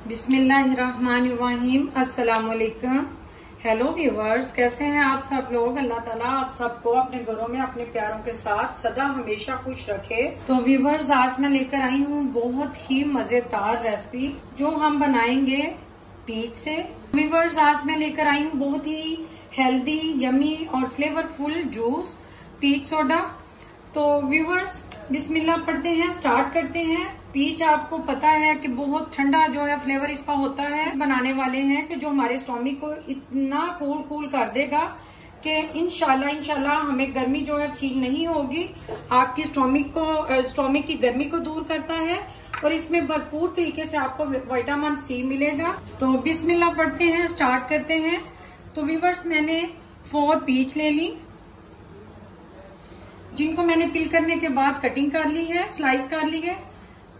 बिस्मिल्लाहिर्रहमानिर्रहीम। अस्सलाम वालेकुम। हेलो व्यूवर्स, कैसे हैं आप सब लोग। अल्लाह ताला आप सबको अपने घरों में अपने प्यारों के साथ सदा हमेशा खुश रखे। तो व्यूवर्स, आज मैं लेकर आई हूँ बहुत ही मजेदार रेसिपी जो हम बनाएंगे पीच से। व्यूवर्स, आज मैं लेकर आई हूँ बहुत ही हेल्दी, यमी और फ्लेवरफुल जूस पीच सोडा। तो व्यूवर्स, बिस्मिल्लाह पढ़ते हैं, स्टार्ट करते हैं। पीच आपको पता है कि बहुत ठंडा जो है फ्लेवर इसका होता है। बनाने वाले हैं कि जो हमारे स्टोमिक को इतना कूल कर देगा कि इंशाल्लाह हमें गर्मी जो है फील नहीं होगी। आपकी स्टोमिक की गर्मी को दूर करता है और इसमें भरपूर तरीके से आपको विटामिन सी मिलेगा। तो बिस्मिल्लाह पढ़ते हैं, स्टार्ट करते हैं। तो व्यूवर्स, मैंने 4 पीच ले ली जिनको मैंने पिल करने के बाद कटिंग कर ली है, स्लाइस कर ली है।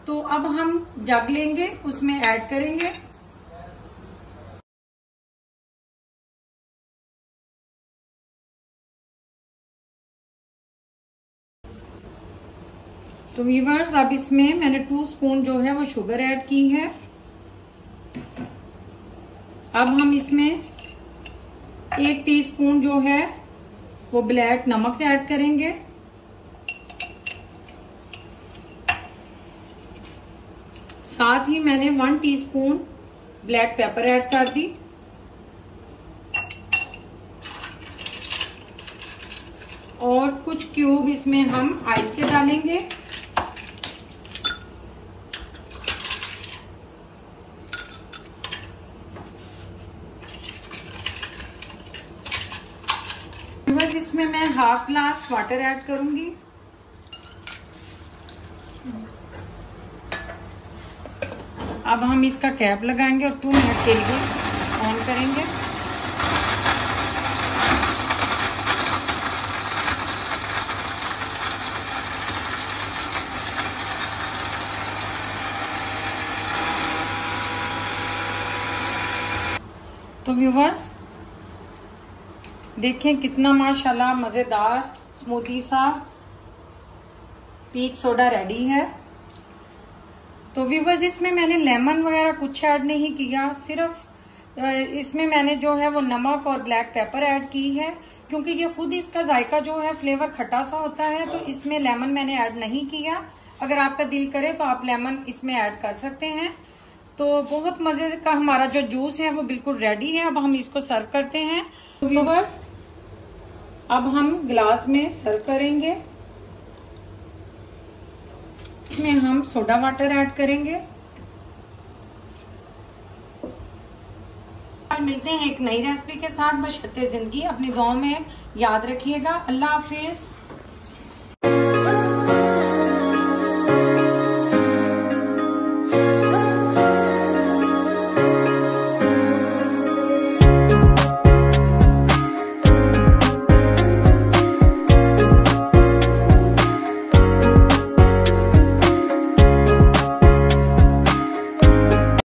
तो अब हम जग लेंगे, उसमें ऐड करेंगे। तो व्यूवर्स, अब इसमें मैंने 2 स्पून जो है वो शुगर ऐड की है। अब हम इसमें 1 टीस्पून जो है वो ब्लैक नमक ऐड करेंगे। साथ ही मैंने 1 टीस्पून ब्लैक पेपर ऐड कर दी। और कुछ क्यूब इसमें हम आइस के डालेंगे। बस इसमें मैं 1/2 ग्लास वाटर ऐड करूंगी। अब हम इसका कैप लगाएंगे और 2 मिनट के लिए ऑन करेंगे। तो व्यूवर्स, देखें कितना माशाल्लाह मजेदार स्मूथी सा पीच सोडा रेडी है। तो व्यूवर्स, इसमें मैंने लेमन वगैरह कुछ ऐड नहीं किया, सिर्फ इसमें मैंने जो है वो नमक और ब्लैक पेपर ऐड की है, क्योंकि ये खुद इसका जायका जो है फ्लेवर खट्टा सा होता है। तो इसमें लेमन मैंने ऐड नहीं किया। अगर आपका दिल करे तो आप लेमन इसमें ऐड कर सकते हैं। तो बहुत मजे का हमारा जो जूस है वो बिल्कुल रेडी है। अब हम इसको सर्व करते हैं। तो व्यूवर्स, अब हम गिलास में सर्व करेंगे। इसमें हम सोडा वाटर ऐड करेंगे। कल मिलते हैं एक नई रेसिपी के साथ। बशर्ते जिंदगी, अपनी दुआओं में याद रखिएगा। अल्लाह हाफिज।